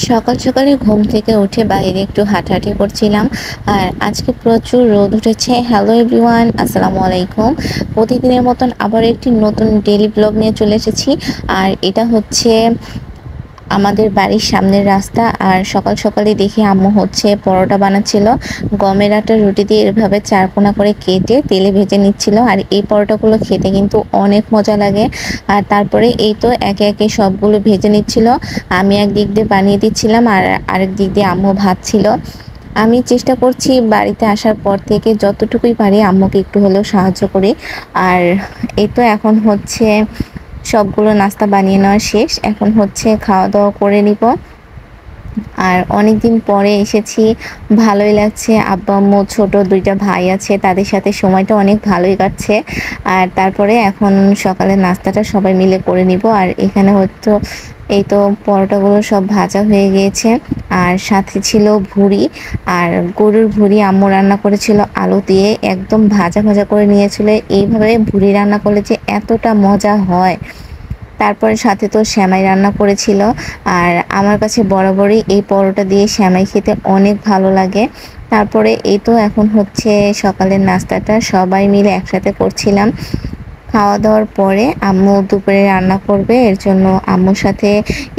সকাল সকালে ঘুম থেকে উঠে বাইরে একটু হাঁটাহাঁটি করছিলাম। আর আজকে প্রচুর রোদ উঠেছে। হ্যালো এভরিওয়ান, আসসালামু আলাইকুম। প্রতিদিনের মতন আবার একটি নতুন ডেইলি ব্লগ নিয়ে চলে এসেছি। আর এটা হচ্ছে আমাদের বাড়ির সামনের রাস্তা। আর সকাল সকালে দেখি আম্মু হচ্ছে পরোটা বানাচ্ছিল। গমের আটার রুটি দিয়ে এভাবে চারকোনা করে কেটে তেলে ভেজে নিচ্ছিল। আর এই পরোটাগুলো খেতে কিন্তু অনেক মজা লাগে। আর তারপরে এই তো একে একে সবগুলো ভেজে নিচ্ছিল। আমি একদিক দিয়ে বানিয়ে দিচ্ছিলাম আর আরেক দিক দিয়ে আম্মু ভাজছিল। আমি চেষ্টা করছি বাড়িতে আসার পর থেকে যতটুকুই পারি আম্মুকে একটু হলেও সাহায্য করি। আর এই তো এখন হচ্ছে সবগুলো নাস্তা বানিয়ে নেওয়া শেষ। এখন হচ্ছে খাওয়া দাওয়া করে নিব। আর অনেকদিন পরে এসেছি, ভালোই লাগছে। আব্বা আম্মু ছোট দুইটা ভাই আছে, তাদের সাথে সময়টা অনেক ভালোই কাটছে। আর তারপরে এখন সকালের নাস্তাটা সবাই মিলে করে নিব। আর এখানে হয়তো এই তো পরোটাগুলো সব ভাজা হয়ে গিয়েছে। আর সাথে ছিল ভুড়ি, আর গরুর ভুড়ি আম্মু রান্না করেছিল আলু দিয়ে, একদম ভাজা ভাজা করে নিয়েছিল। এইভাবে ভুড়ি রান্না করলে যে এতটা মজা হয়। তারপরে সাথে তো সেমাই রান্না করেছিল। আর আমার কাছে বরাবরই এই পরোটা দিয়ে সেমাই খেতে অনেক ভালো লাগে। তারপরে এই তো এখন হচ্ছে সকালের নাস্তাটা সবাই মিলে একসাথে করছিলাম। খাওয়া দাওয়ার পরে আম্মু দুপুরে রান্না করবে, এর জন্য আম্মুর সাথে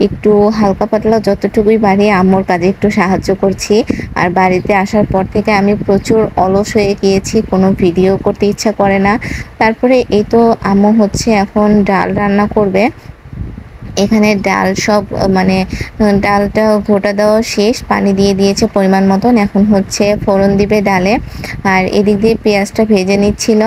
একটু হালকা পাতলা যতটুকুই পারি আম্মুর কাজে একটু সাহায্য করছি। আর বাড়িতে আসার পর থেকে আমি প্রচুর অলস হয়ে গিয়েছি, কোনো ভিডিও করতে ইচ্ছা করে না। তারপরে এই তো আম্মু হচ্ছে এখন ডাল রান্না করবে। এখানে ডাল সব মানে ডালটা ঘোটা দেওয়া শেষ, পানি দিয়ে দিয়েছে পরিমাণ মতন। এখন হচ্ছে ফোড়ন দিবে ডালে। আর এদিক দিয়ে পেঁয়াজটা ভেজে নিচ্ছিল।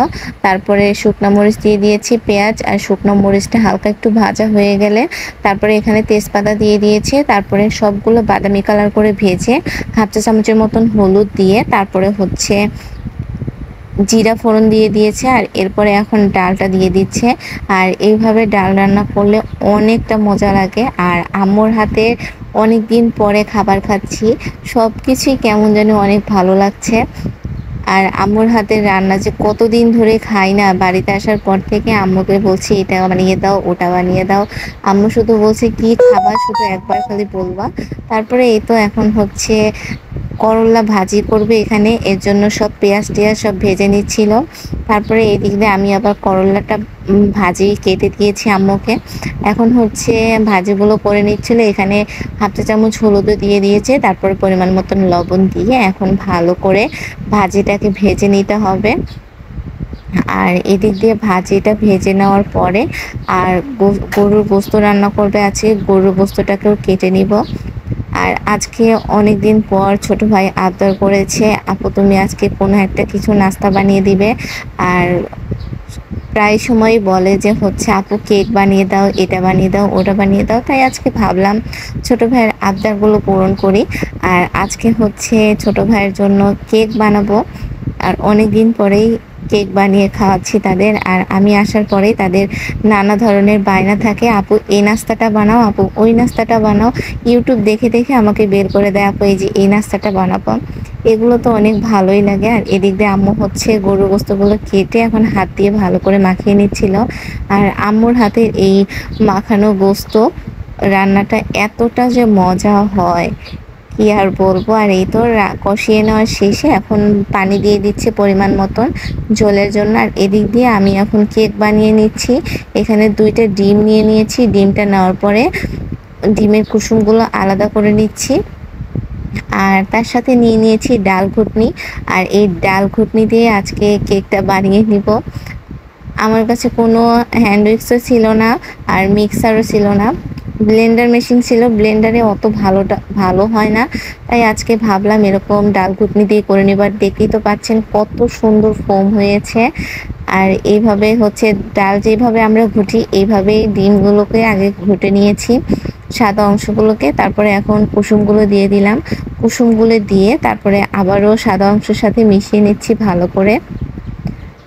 তারপরে শুকনো মরিচ দিয়ে দিয়েছি, পেঁয়াজ আর শুকনো মরিচটা হালকা একটু ভাজা হয়ে গেলে তারপরে এখানে তেজপাতা দিয়ে দিয়েছে। তারপরে সবগুলো বাদামি কালার করে ভেজে হাফ চা চামচের মতন হলুদ দিয়ে তারপরে হচ্ছে জিরা ফোড়ন দিয়ে দিয়েছে। আর এরপরে এখন ডালটা দিয়ে দিচ্ছে। আর এইভাবে ডাল রান্না করলে অনেকটা মজা লাগে। আর আম্মুর হাতে অনেক দিন পরে খাবার খাচ্ছি, সব কিছুই কেমন যেন অনেক ভালো লাগছে। আর আম্মুর হাতের রান্না যে কতদিন ধরে খাই না, বাড়িতে আসার পর থেকে আম্মুকে বলছি এটা বানিয়ে দাও ওটা বানিয়ে দাও। আম্মু শুধু বলছে কি খাবার, শুধু একবার খালি বলবা। তারপরে এই তো এখন হচ্ছে করলা ভাজি করবে এখানে, এর জন্য সব পেঁয়াজ টেয়াজ সব ভেজে নিচ্ছিল। তারপরে এদিক দিয়ে আমি আবার করলাটা ভাজি কেটে দিয়েছি আম্মুকে। এখন হচ্ছে ভাজিগুলো করে নিচ্ছিল। এখানে হাফ চা চামচ হলুদও দিয়ে দিয়েছে, তারপরে পরিমাণ মতন লবণ দিয়ে এখন ভালো করে ভাজিটাকে ভেজে নিতে হবে। আর এদিক দিয়ে ভাজিটা ভেজে নেওয়ার পরে আর গরুর গোস্ত রান্না করবে, আছে গরুর গোস্তটাকেও কেটে নিব। আর আজকে অনেক দিন পর ছোট ভাই আবদার করেছে, আপু তুমি আজকে কোনো একটা কিছু নাস্তা বানিয়ে দিবে। আর প্রায় সময় বলে যে হচ্ছে আপু কেক বানিয়ে দাও, এটা বানিয়ে দাও ওটা বানিয়ে দাও। তাই আজকে ভাবলাম ছোট ভাইয়ের আবদারগুলো পূরণ করি। আর আজকে হচ্ছে ছোট ভাইয়ের জন্য কেক বানাবো। আর অনেক দিন পরেই কেক বানিয়ে খাওয়াচ্ছি তাদের। আর আমি আসার পরেই তাদের নানা ধরনের বায়না থাকে, আপু এই নাস্তাটা বানাও, আপু ওই নাস্তাটা বানাও। ইউটিউব দেখে দেখে আমাকে বের করে দেয়, আপু এই যে এই নাস্তাটা বানাবো। এগুলো তো অনেক ভালোই লাগে। আর এদিক দিয়ে আম্মু হচ্ছে গরুর গোস্তগুলো কেটে এখন হাত দিয়ে ভালো করে মাখিয়ে নিচ্ছিল। আর আম্মুর হাতের এই মাখানো গোস্ত রান্নাটা এতটা যে মজা হয় কি আর বলবো। আর এই তো কষিয়ে নেওয়ার শেষে এখন পানি দিয়ে দিচ্ছে পরিমাণ মতন ঝোলের জন্য। আর এদিক দিয়ে আমি এখন কেক বানিয়ে নিচ্ছি। এখানে দুইটা ডিম নিয়ে নিয়েছি, ডিমটা নেওয়ার পরে ডিমের কুসুমগুলো আলাদা করে নিচ্ছি। আর তার সাথে নিয়ে নিয়েছি ডাল ঘুটনি। আর এই ডাল ঘুটনি দিয়ে আজকে কেকটা বানিয়ে নিব। আমার কাছে কোনো হ্যান্ড উইক্সও ছিল না, আর মিক্সারও ছিল না। ব্লেন্ডার মেশিন ছিল, ব্লেন্ডারে অত ভালো হয় না। তাই আজকে ভাবলাম এরকম ডাল ঘুটনি দিয়ে করে নিবার। দেখতেই তো পাচ্ছেন কত সুন্দর ফোম হয়েছে। আর এইভাবে হচ্ছে ডাল যেভাবে আমরা ঘুটি এইভাবেই ডিমগুলোকে আগে ঘুটে নিয়েছি, সাদা অংশগুলোকে। তারপরে এখন কুসুমগুলো দিয়ে দিলাম। কুসুমগুলো দিয়ে তারপরে আবারও সাদা অংশের সাথে মিশিয়ে নিচ্ছি ভালো করে।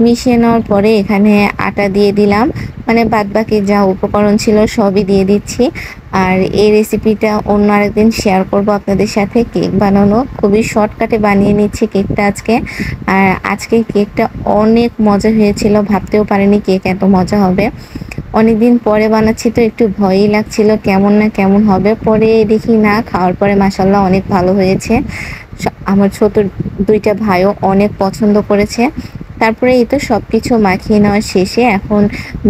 মিশিয়ে নেওয়ার পরে এখানে আটা দিয়ে দিলাম, মানে বাদবাকি যা উপকরণ ছিল সবই দিয়ে দিচ্ছি। আর এই রেসিপিটা অন্য আরেকদিন শেয়ার করব আপনাদের সাথে। কেক বানানো খুবই শর্টকাটে বানিয়ে নিচ্ছি কেকটা আজকে। আর আজকে কেকটা অনেক মজা হয়েছিল, ভাবতেও পারিনি কেক এত মজা হবে। অনেকদিন পরে বানাচ্ছি তো একটু ভয়ই লাগছিল কেমন না কেমন হবে। পরে দেখি না, খাওয়ার পরে মাশাআল্লাহ অনেক ভালো হয়েছে। আমার ছোট ২ টা ভাইও অনেক পছন্দ করেছে। তারপরে এই তো সবকিছু মাখিয়ে নেওয়া শেষে এখন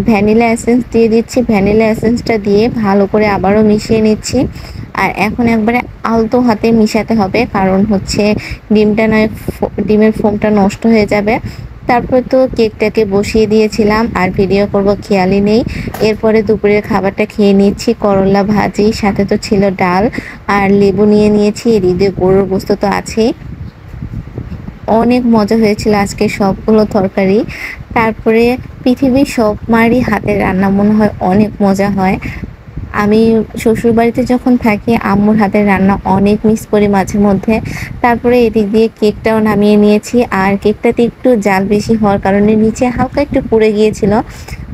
ভ্যানিলা এসেন্স দিয়ে দিচ্ছি। ভ্যানিলা এসেন্সটা দিয়ে ভালো করে আবারও মিশিয়ে নিচ্ছি। আর এখন একবারে আলতো হাতে মিশাতে হবে, কারণ হচ্ছে ডিমটা নয় ডিমের ফোমটা নষ্ট হয়ে যাবে। তারপর তো কেকটাকে বসিয়ে দিয়েছিলাম, আর ভিডিও করব খেয়ালই নেই। এরপরে দুপুরের খাবারটা খেয়ে নিচ্ছি, করলা ভাজি, সাথে তো ছিল ডাল আর লেবু নিয়ে নিয়েছি। এদিকে গরুর গোস্ত তো আছেই। অনেক মজা হয়েছিল আজকে সবগুলো তরকারি। তারপরে পৃথিবীর সব মায়েরই হাতের রান্না মনে হয় অনেক মজা হয়। আমি শ্বশুরবাড়িতে যখন থাকি আম্মুর হাতের রান্না অনেক মিস করি মাঝে মধ্যে। তারপরে এদিক দিয়ে কেকটাও নামিয়ে নিয়েছি, আর কেকটাতে একটু জাল বেশি হওয়ার কারণে নিচে হালকা একটু পুড়ে গিয়েছিল।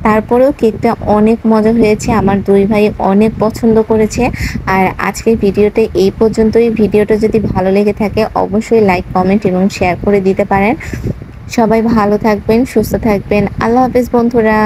তারপরেও কেকটা অনেক মজা হয়েছে, আমার ২ ভাই অনেক পছন্দ করেছে। আর আজকের ভিডিওটা এই পর্যন্তই। ভিডিওটা যদি ভালো লেগে থাকে অবশ্যই লাইক, কমেন্ট এবং শেয়ার করে দিতে পারেন। সবাই ভালো থাকবেন, সুস্থ থাকবেন। আল্লাহ হাফেজ বন্ধুরা।